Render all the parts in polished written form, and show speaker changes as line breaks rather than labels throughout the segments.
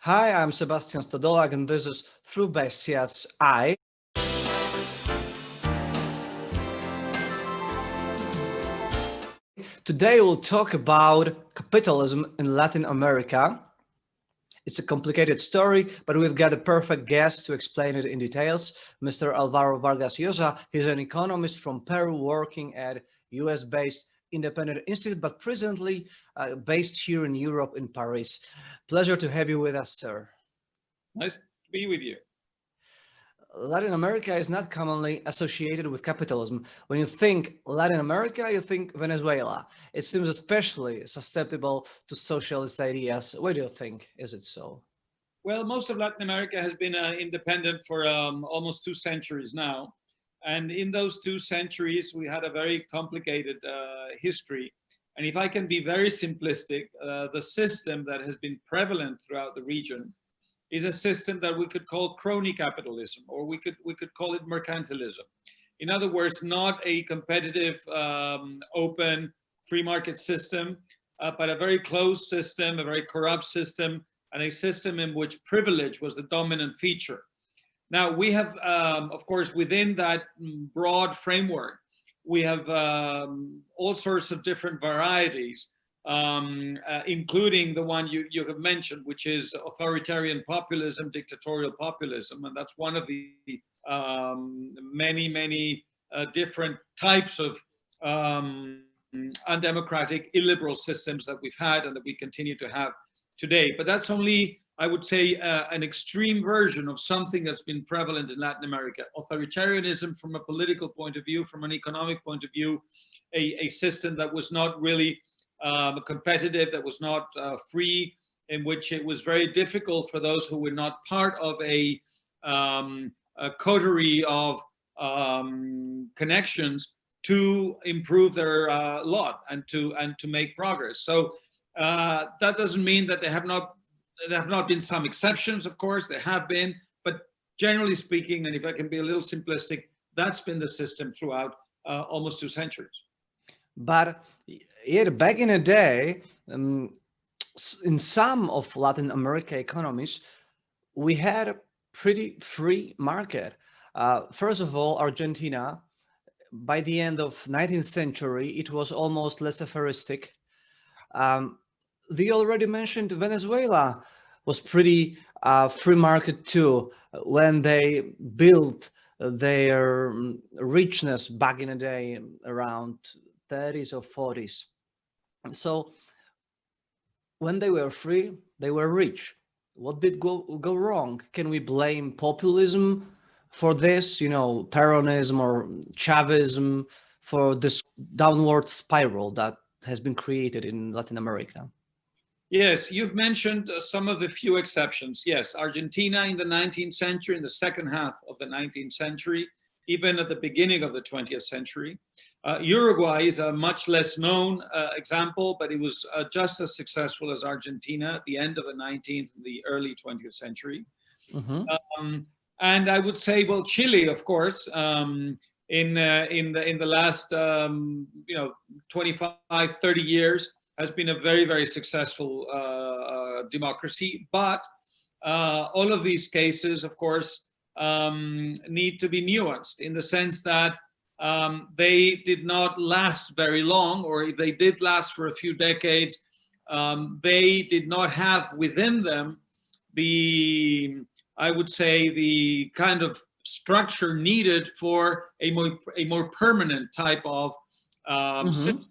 Hi, I'm Sebastian Stodolak, and this is Through Bastiat's Eye. Today we'll talk about capitalism in Latin America. It's a complicated story, but we've got a perfect guest to explain it in details, Mr. Alvaro Vargas Llos. He's an economist from Peru working at US-based independent institute, but presently based here in Europe in Paris. Pleasure to have you with us, sir.
Nice to be with you.
Latin America is not commonly associated with capitalism. When you think Latin America, you think Venezuela. It seems especially susceptible to socialist ideas. Why do you think? Is it so?
Well, most of Latin America has been independent for almost 2 centuries now. And in those 2 centuries, we had a very complicated history. And if I can be very simplistic, the system that has been prevalent throughout the region is a system that we could call crony capitalism, or we could call it mercantilism. In other words, not a competitive, open, free market system, but a very closed system, a very corrupt system, and a system in which privilege was the dominant feature. Now, we have, of course, within that broad framework, we have all sorts of different varieties, including the one you have mentioned, which is authoritarian populism, dictatorial populism. And that's one of the many different types of undemocratic, illiberal systems that we've had and that we continue to have today. But that's only, I would say, an extreme version of something that's been prevalent in Latin America. Authoritarianism from a political point of view, from an economic point of view, a system that was not really competitive, that was not free, in which it was very difficult for those who were not part of a coterie of connections to improve their lot and to make progress. So that doesn't mean that there have not been some exceptions. Of course, there have been, but generally speaking, and if I can be a little simplistic, that's been the system throughout almost 2 centuries.
But yet back in the day, in some of Latin America economies, we had a pretty free market. First of all, Argentina, by the end of 19th century, it was almost laissez-fairistic. The already mentioned Venezuela was pretty free market too, when they built their richness back in the day around 30s or 40s. So when they were free, they were rich. What did go wrong? Can we blame populism for this, Peronism or Chavism for this downward spiral that has been created in Latin America?
Yes, you've mentioned some of the few exceptions. Yes, Argentina in the 19th century, in the second half of the 19th century, even at the beginning of the 20th century. Uruguay is a much less known example, but it was just as successful as Argentina at the end of the 19th and the early 20th century. Mm-hmm. And I would say, well, Chile, of course, in the last 25, 30 years, has been a very, very successful democracy. But all of these cases, of course, need to be nuanced in the sense that they did not last very long, or if they did last for a few decades, they did not have within them I would say, the kind of structure needed for a more permanent type of system.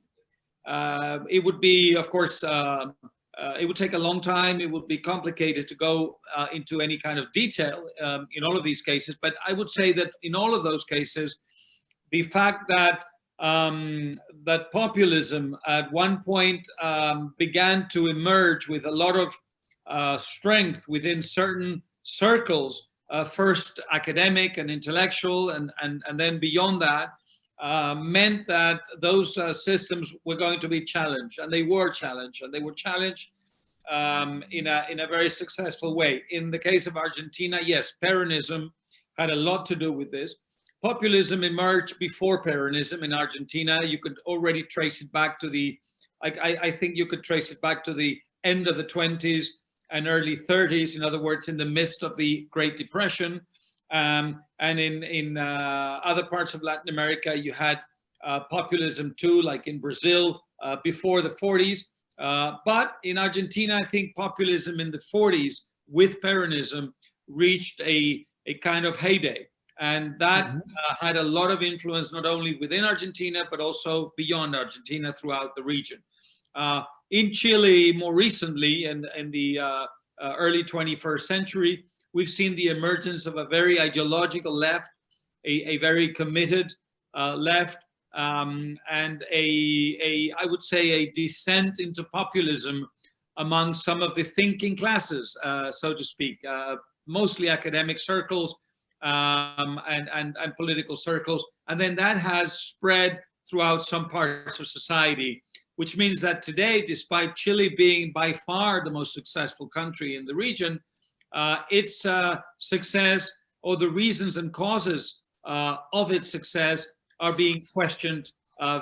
It would be, of course, it would take a long time. It would be complicated to go into any kind of detail in all of these cases. But I would say that in all of those cases, the fact that that populism at one point began to emerge with a lot of strength within certain circles, first academic and intellectual, and then beyond that, meant that those systems were going to be challenged, and they were challenged, in a very successful way. In the case of Argentina, yes, Peronism had a lot to do with this. Populism emerged before Peronism in Argentina. You could already trace it back to I think you could trace it back to the end of the 20s and early 30s, in other words, in the midst of the Great Depression. And in other parts of Latin America, you had populism too, like in Brazil before the 40s. But in Argentina, I think populism in the 40s with Peronism reached a kind of heyday. And that had a lot of influence, not only within Argentina, but also beyond Argentina throughout the region. In Chile, more recently, in the early 21st century, we've seen the emergence of a very ideological left, a very committed left, and I would say a descent into populism among some of the thinking classes, so to speak, mostly academic circles and political circles. And then that has spread throughout some parts of society, which means that today, despite Chile being by far the most successful country in the region, its success, or the reasons and causes of its success, are being questioned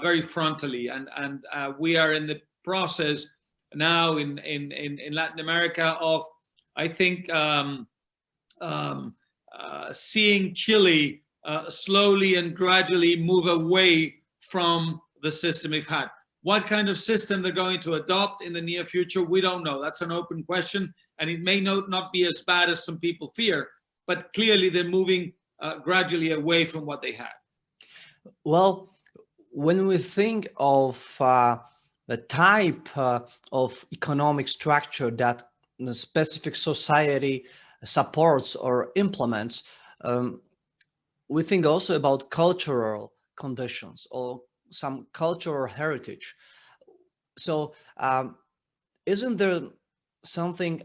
very frontally. And we are in the process now in Latin America of, I think, seeing Chile slowly and gradually move away from the system we've had. What kind of system they're going to adopt in the near future, we don't know. That's an open question, and it may not be as bad as some people fear, but clearly they're moving gradually away from what they had.
Well, when we think of the type of economic structure that the specific society supports or implements, we think also about cultural conditions or some cultural heritage. So isn't there something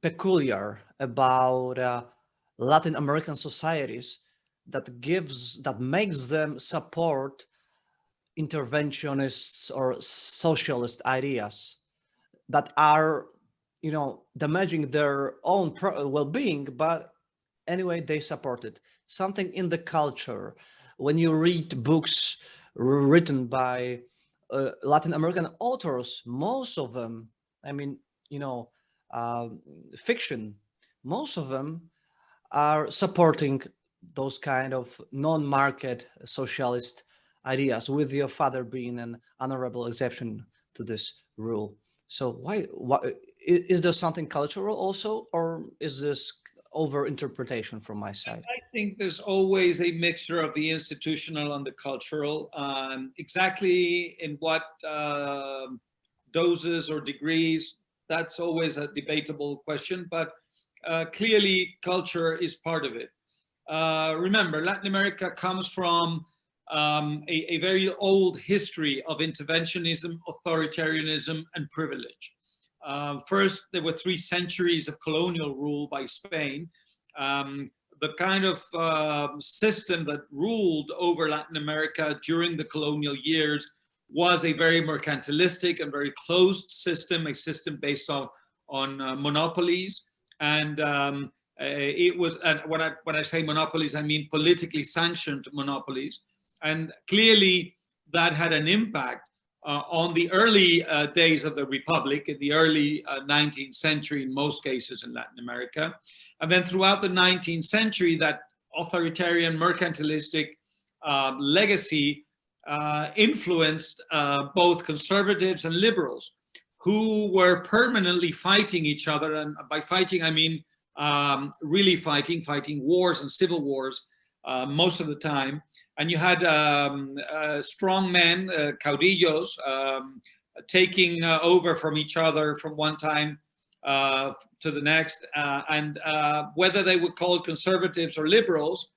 peculiar about Latin American societies that makes them support interventionists or socialist ideas that are, you know, damaging their own well-being, but anyway, they support it? Something in the culture. When you read books written by Latin American authors, most of them, I mean, you know, fiction, most of them are supporting those kind of non-market socialist ideas, with your father being an honorable exception to this rule. So why is there something cultural also, or is this over-interpretation from my side?
I think there's always a mixture of the institutional and the cultural. Exactly in what doses or degrees, that's always a debatable question, but clearly culture is part of it. Remember, Latin America comes from a very old history of interventionism, authoritarianism, and privilege. First, there were 3 centuries of colonial rule by Spain. The kind of system that ruled over Latin America during the colonial years was a very mercantilistic and very closed system, a system based on monopolies. And it was, and when I say monopolies, I mean politically sanctioned monopolies. And clearly that had an impact on the early days of the Republic, in the early 19th century, in most cases in Latin America. And then throughout the 19th century, that authoritarian mercantilistic legacy influenced both conservatives and liberals, who were permanently fighting each other. And by fighting, I mean really fighting wars and civil wars most of the time. And you had strong men, caudillos, taking over from each other from one time to the next. And whether they were called conservatives or liberals,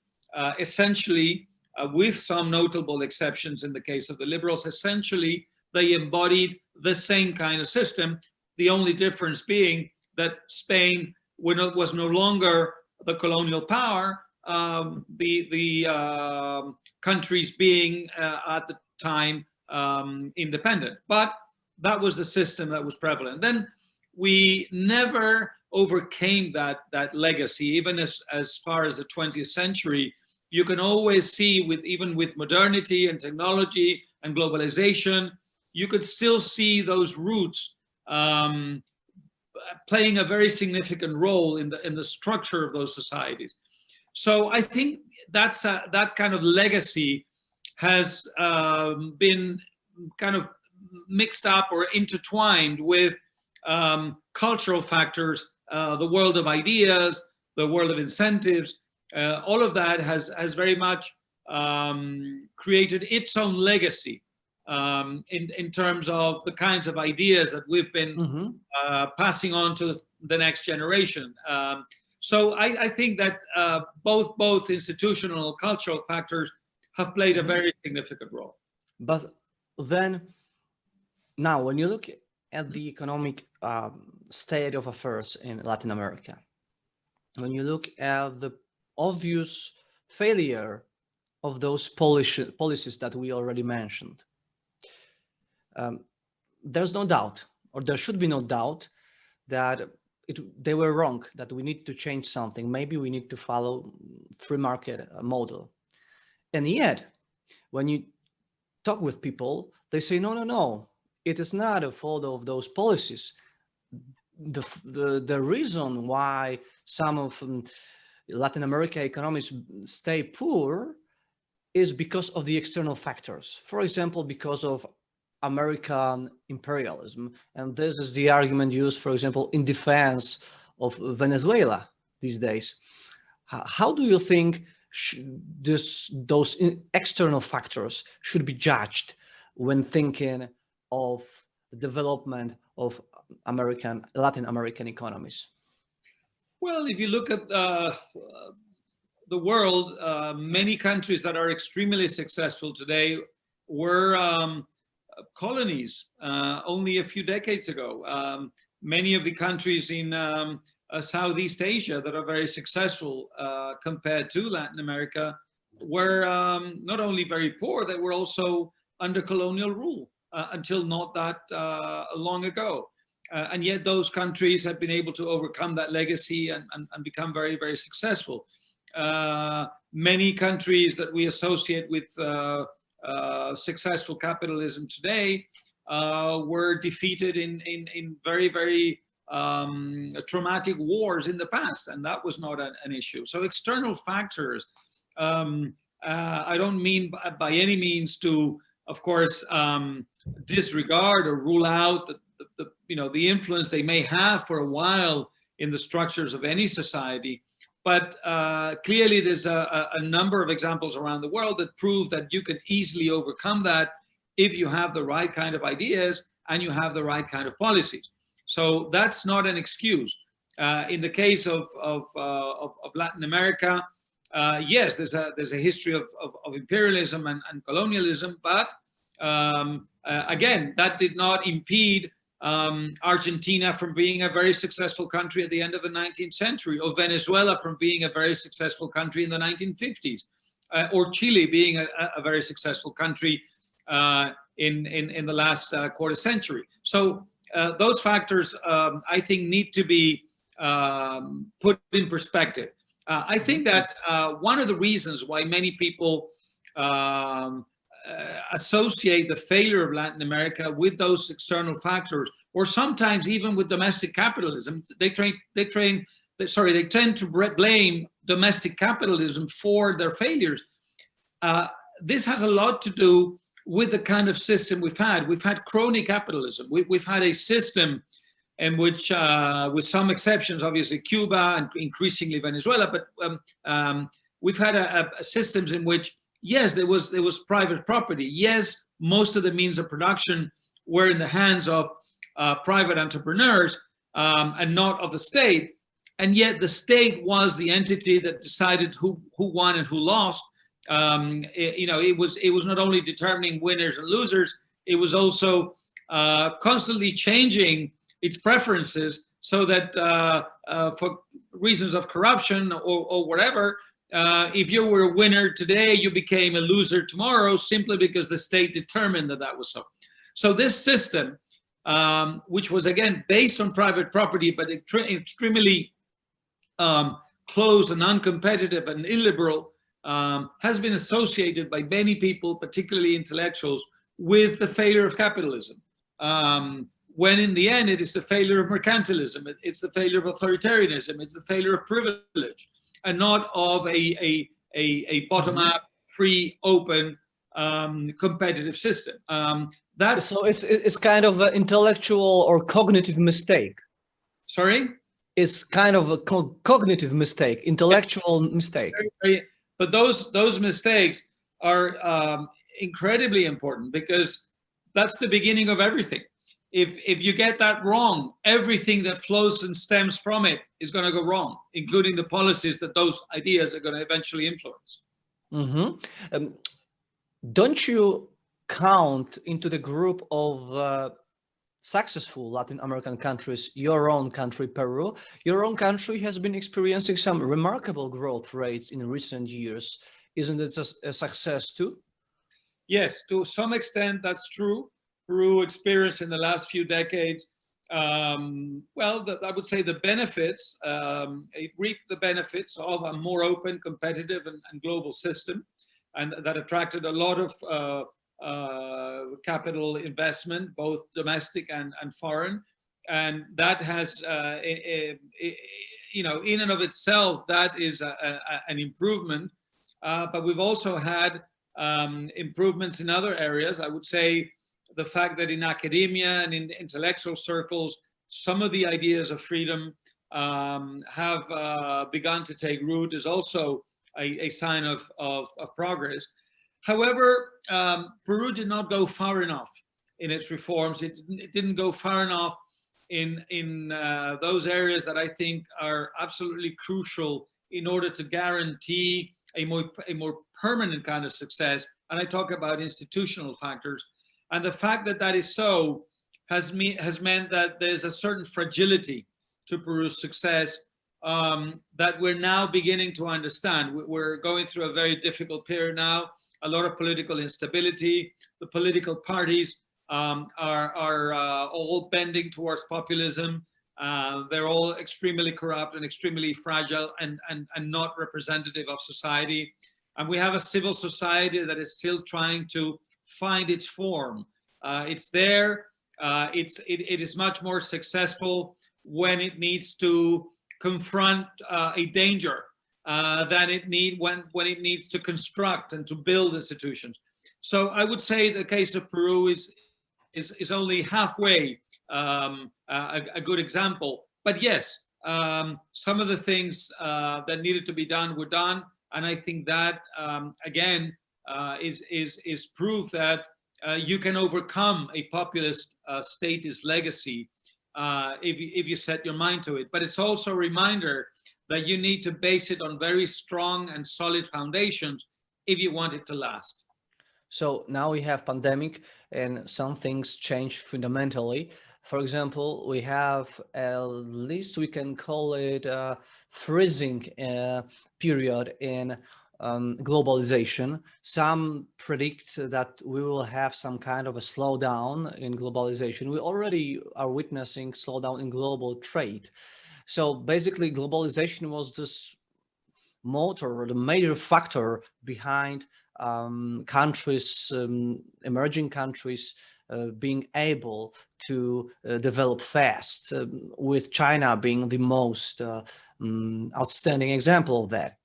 essentially, with some notable exceptions in the case of the liberals, essentially they embodied the same kind of system. The only difference being that Spain was no longer the colonial power, the countries being at the time independent. But that was the system that was prevalent. Then we never overcame that legacy, even as far as the 20th century. You can always see, even with modernity and technology and globalization, you could still see those roots playing a very significant role in the structure of those societies. So I think that kind of legacy has been kind of mixed up or intertwined with cultural factors, the world of ideas, the world of incentives. All of that has very much created its own legacy in terms of the kinds of ideas that we've been passing on to the next generation. So I think that both institutional and cultural factors have played a very significant role.
But then, now when you look at the economic state of affairs in Latin America, when you look at the obvious failure of those policies that we already mentioned, there's no doubt, or there should be no doubt, that they were wrong, that we need to change something. Maybe we need to follow free market model. And yet, when you talk with people, they say, no, it is not a fault of those policies. The reason why some of Latin America economies stay poor is because of the external factors. For example, because of American imperialism. And this is the argument used, for example, in defense of Venezuela these days. How do you think those external factors should be judged when thinking of the development of Latin American economies?
Well, if you look at the world, many countries that are extremely successful today were colonies only a few decades ago. Many of the countries in Southeast Asia that are very successful compared to Latin America were not only very poor, they were also under colonial rule until not that long ago. And yet those countries have been able to overcome that legacy and become very, very successful. Many countries that we associate with successful capitalism today were defeated in very, very traumatic wars in the past, and that was not an issue. So external factors, I don't mean by any means to, of course, disregard or rule out the influence they may have for a while in the structures of any society. But clearly there's a number of examples around the world that prove that you can easily overcome that if you have the right kind of ideas and you have the right kind of policies. So that's not an excuse. In the case of Latin America, yes, there's a history of imperialism and colonialism, but again, that did not impede Argentina from being a very successful country at the end of the 19th century, or Venezuela from being a very successful country in the 1950s, or Chile being a very successful country in the last quarter century. So those factors, I think, need to be put in perspective. I think that one of the reasons why many people associate the failure of Latin America with those external factors, or sometimes even with domestic capitalism, they tend to blame domestic capitalism for their failures. This has a lot to do with the kind of system we've had. We've had crony capitalism. We've had a system in which, with some exceptions, obviously Cuba and increasingly Venezuela, but we've had systems in which, yes, there was private property. Yes, most of the means of production were in the hands of private entrepreneurs and not of the state. And yet the state was the entity that decided who won and who lost. It was not only determining winners and losers, it was also constantly changing its preferences so that for reasons of corruption or whatever, if you were a winner today, you became a loser tomorrow simply because the state determined that was so. So this system, which was again based on private property, but extremely closed and uncompetitive and illiberal, has been associated by many people, particularly intellectuals, with the failure of capitalism. when in the end it is the failure of mercantilism, it's the failure of authoritarianism, it's the failure of privilege, and not of a bottom-up, free, open, competitive system. That's
So it's kind of an intellectual or cognitive mistake.
sorry.
It's kind of a cognitive mistake, intellectual mistake.
But those mistakes are incredibly important, because that's the beginning of everything. If you get that wrong, everything that flows and stems from it is going to go wrong, including the policies that those ideas are going to eventually influence.
Don't you count into the group of successful Latin American countries your own country, Peru? Your own country has been experiencing some remarkable growth rates in recent years. Isn't it a success too?
Yes, to some extent that's true. Peru experienced in the last few decades, I would say the benefits, it reaped the benefits of a more open, competitive and global system, and that attracted a lot of capital investment, both domestic and foreign. And that has, in and of itself, that is an improvement. But we've also had improvements in other areas. I would say the fact that in academia and in intellectual circles, some of the ideas of freedom have begun to take root is also a sign of progress. However, Peru did not go far enough in its reforms. It didn't go far enough in those areas that I think are absolutely crucial in order to guarantee a more permanent kind of success. And I talk about institutional factors. And the fact that that is so has meant that there's a certain fragility to Peru's success that we're now beginning to understand. We're going through a very difficult period now, a lot of political instability. The political parties are all bending towards populism. They're all extremely corrupt and extremely fragile and not representative of society. And we have a civil society that is still trying to find its form. It's there. It is much more successful when it needs to confront a danger than when it needs to construct and to build institutions. So I would say the case of Peru is only halfway a good example. But yes, some of the things that needed to be done were done, and I think that again is proof that you can overcome a populist statist legacy if you set your mind to it. But it's also a reminder that you need to base it on very strong and solid foundations if you want it to last.
So now we have pandemic and some things change fundamentally. For example, we have, at least we can call it a freezing period in globalization. Some predict that we will have some kind of a slowdown in globalization. We already are witnessing slowdown in global trade. So basically globalization was this motor or the major factor behind countries, emerging countries being able to develop fast, with China being the most outstanding example of that.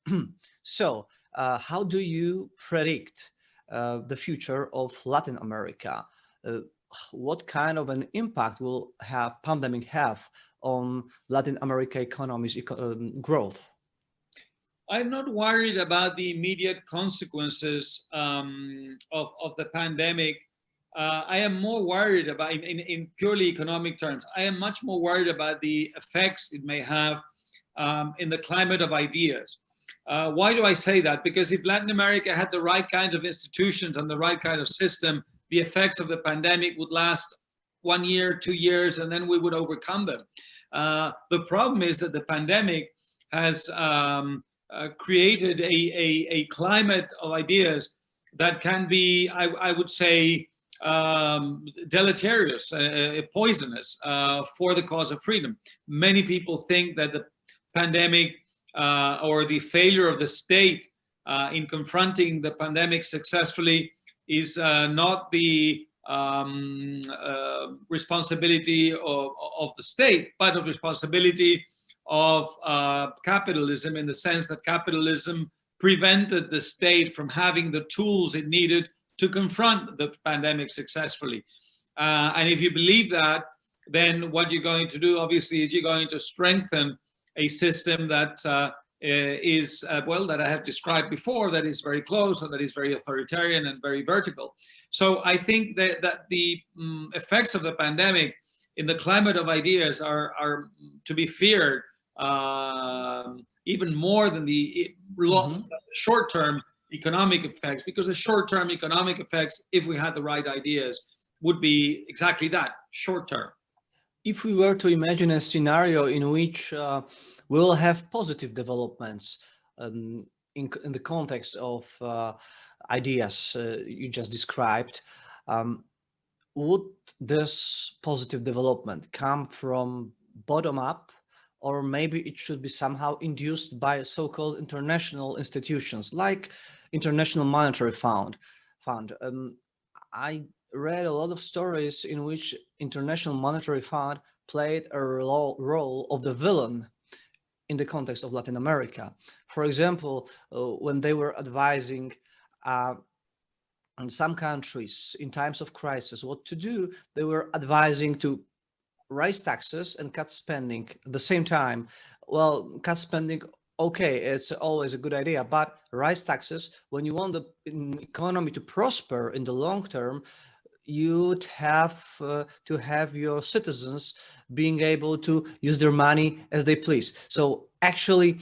So how do you predict the future of Latin America? What kind of an impact will pandemic have on Latin America economy's growth?
I'm not worried about the immediate consequences of the pandemic. I am more worried about, in purely economic terms, I am much more worried about the effects it may have in the climate of ideas. Why do I say that? Because if Latin America had the right kinds of institutions and the right kind of system, the effects of the pandemic would last 1 year, 2 years, and then we would overcome them. The problem is that the pandemic has created a climate of ideas that can be, I would say, deleterious, poisonous for the cause of freedom. Many people think that the pandemic or the failure of the state in confronting the pandemic successfully is not the responsibility of the state, but of responsibility of capitalism, in the sense that capitalism prevented the state from having the tools it needed to confront the pandemic successfully. And if you believe that, then what you're going to do, obviously, is you're going to strengthen a system that is, well, that I have described before, that is very close and that is very authoritarian and very vertical. So I think that the effects of the pandemic in the climate of ideas are to be feared even more than the short-term economic effects, because the short-term economic effects, if we had the right ideas, would be exactly that, short-term.
If we were to imagine a scenario in which we'll have positive developments in the context of ideas you just described, would this positive development come from bottom up, or maybe it should be somehow induced by so-called international institutions like International Monetary Fund? I read a lot of stories in which International Monetary Fund played a role of the villain in the context of Latin America. For example, when they were advising in some countries in times of crisis what to do, they were advising to raise taxes and cut spending at the same time. Well, cut spending, okay, it's always a good idea, but raise taxes, when you want the economy to prosper in the long term, you'd have to have your citizens being able to use their money as they please. So actually,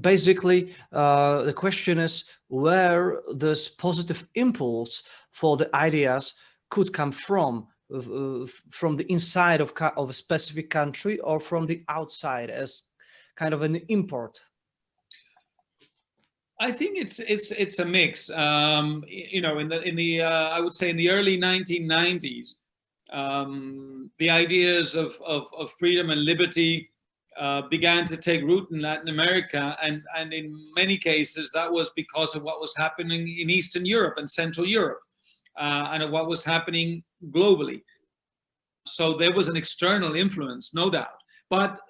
basically, the question is where this positive impulse for the ideas could come from the inside of a specific country, or from the outside as kind of an import?
I think it's a mix. You know, in the I would say in the early 1990s, the ideas of freedom and liberty began to take root in Latin America, and in many cases that was because of what was happening in Eastern Europe and Central Europe, and of what was happening globally. So there was an external influence, no doubt, but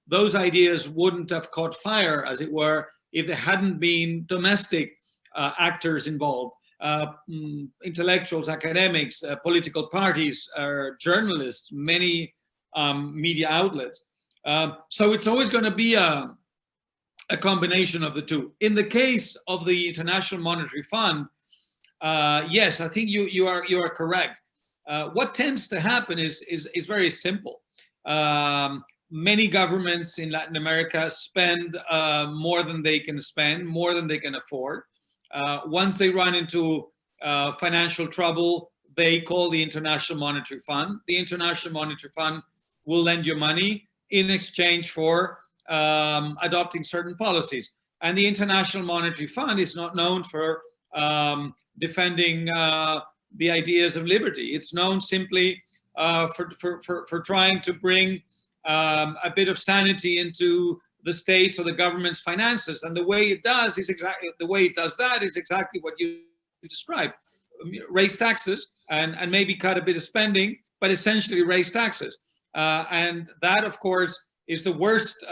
those ideas wouldn't have caught fire, as it were, if there hadn't been domestic actors involved, intellectuals, academics, political parties, journalists, many media outlets. So it's always going to be a combination of the two. In the case of the International Monetary Fund, yes, I think you are correct. What tends to happen is very simple. Many governments in Latin America spend more than they can spend, more than they can afford. Once they run into financial trouble, they call the International Monetary Fund. The International Monetary Fund will lend you money in exchange for adopting certain policies. And the International Monetary Fund is not known for defending the ideas of liberty. It's known simply for trying to bring a bit of sanity into the state's or the government's finances, and the way it does that is exactly what you described: raise taxes and maybe cut a bit of spending, but essentially raise taxes. And that, of course, is the worst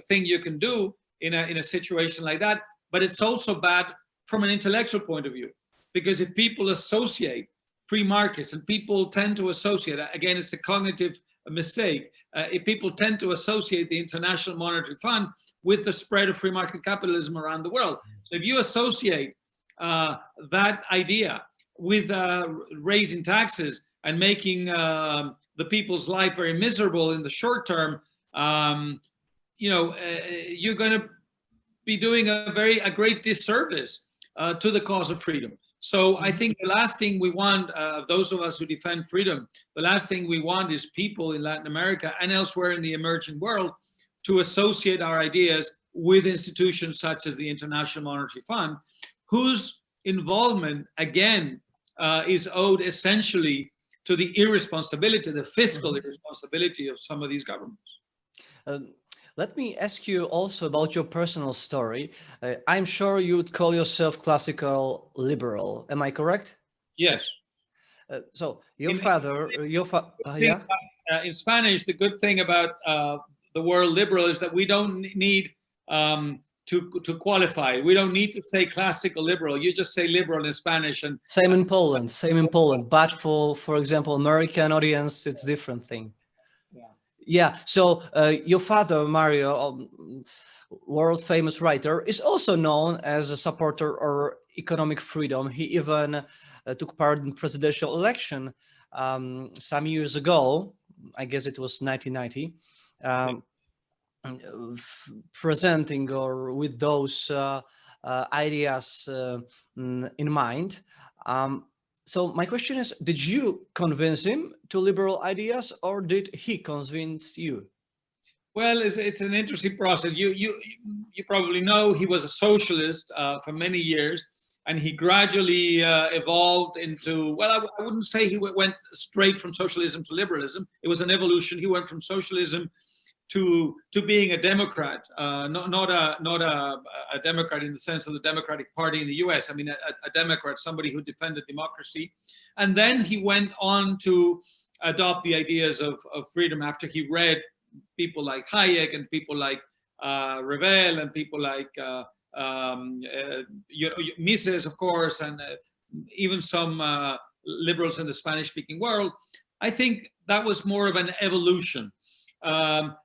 thing you can do in a situation like that. But it's also bad from an intellectual point of view, because if people associate free markets, and people tend to associate, again, it's a cognitive mistake. If people tend to associate the International Monetary Fund with the spread of free market capitalism around the world. So if you associate that idea with raising taxes and making the people's life very miserable in the short term, you know, you're going to be doing a great disservice to the cause of freedom. So I think the last thing we want, those of us who defend freedom, the last thing we want is people in Latin America and elsewhere in the emerging world to associate our ideas with institutions such as the International Monetary Fund, whose involvement, again, is owed essentially to the irresponsibility, the fiscal irresponsibility of some of these governments.
Let me ask you also about your personal story. I'm sure you would call yourself classical liberal. Am I correct?
Yes.
So your
In-
father, yeah.
In Spanish, the good thing about the word liberal is that we don't need to qualify. We don't need to say classical liberal. You just say liberal in Spanish, and
Same in Poland. Same in Poland. But for example, American audience, it's different thing.
yeah.
Yeah. So your father, Mario, world famous writer, is also known as a supporter of economic freedom. He even took part in presidential election some years ago. I guess it was 1990. Presenting or with those ideas in mind. So my question is, did you convince him to liberal ideas, or did he convince you?
Well, it's an interesting process. You probably know he was a socialist for many years, and he gradually evolved into, well, I wouldn't say he went straight from socialism to liberalism. It was an evolution. He went from socialism to being a Democrat, not a Democrat in the sense of the Democratic Party in the US. I mean, a Democrat, somebody who defended democracy. And then he went on to adopt the ideas of freedom after he read people like Hayek and people like Revel and people like Mises, of course, and even some liberals in the Spanish-speaking world. I think that was more of an evolution.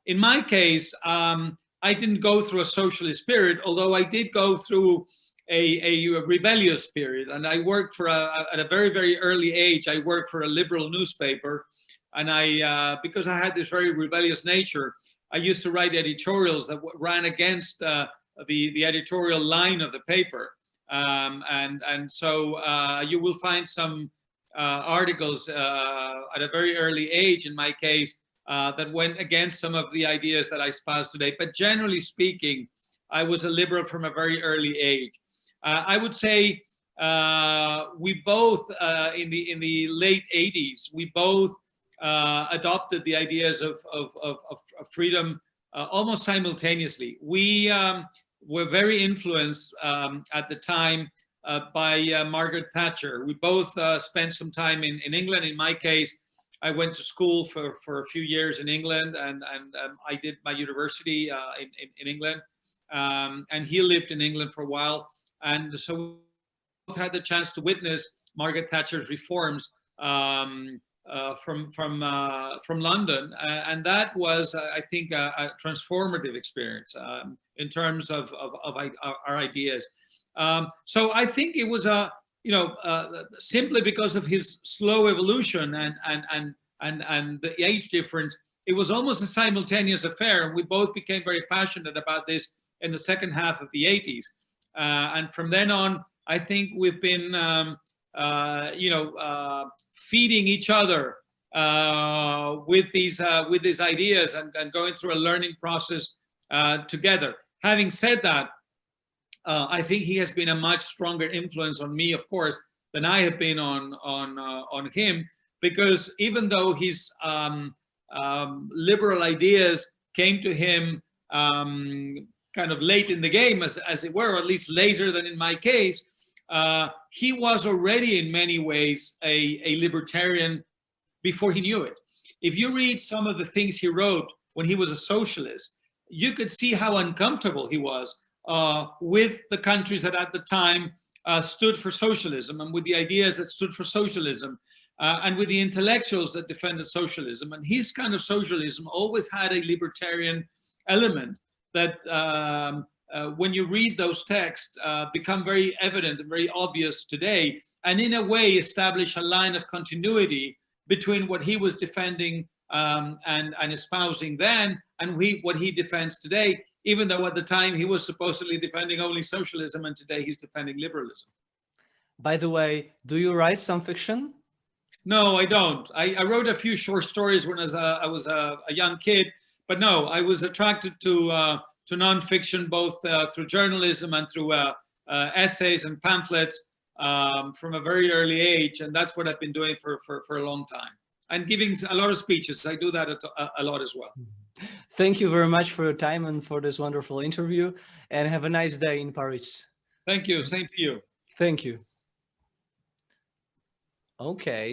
In my case, I didn't go through a socialist spirit, although I did go through a rebellious period. And I worked for at a very, very early age, I worked for a liberal newspaper. And because I had this very rebellious nature, I used to write editorials that ran against the editorial line of the paper. And so you will find some articles at a very early age, in my case, that went against some of the ideas that I espouse today. But generally speaking, I was a liberal from a very early age. I would say we both, in the late 80s, we both adopted the ideas of freedom almost simultaneously. We were very influenced at the time by Margaret Thatcher. We both spent some time in England. In my case, I went to school for a few years in England, and I did my university in England. And he lived in England for a while. And so we both had the chance to witness Margaret Thatcher's reforms from London, and that was, I think, a transformative experience in terms of our ideas. So I think it was simply because of his slow evolution and the age difference, it was almost a simultaneous affair, and we both became very passionate about this in the second half of the 80s, and from then on, I think we've been feeding each other with these ideas and going through a learning process together. Having said that, I think he has been a much stronger influence on me, of course, than I have been on him, because even though his liberal ideas came to him kind of late in the game, as it were, or at least later than in my case, he was already in many ways a libertarian before he knew it. If you read some of the things he wrote when he was a socialist, you could see how uncomfortable he was with the countries that at the time stood for socialism, and with the ideas that stood for socialism, and with the intellectuals that defended socialism. And his kind of socialism always had a libertarian element that when you read those texts, become very evident and very obvious today, and in a way establish a line of continuity between what he was defending and espousing then and what he defends today, even though at the time he was supposedly defending only socialism, and today he's defending liberalism.
By the way, do you write some fiction?
No, I don't. I wrote a few short stories when I was a young kid, but no, I was attracted to nonfiction, both through journalism and through essays and pamphlets from a very early age. And that's what I've been doing for a long time. And giving a lot of speeches. I do that a lot as well.
Thank you very much for your time and for this wonderful interview. And have a nice day in Paris.
Thank you. Same to you.
Thank you. Okay.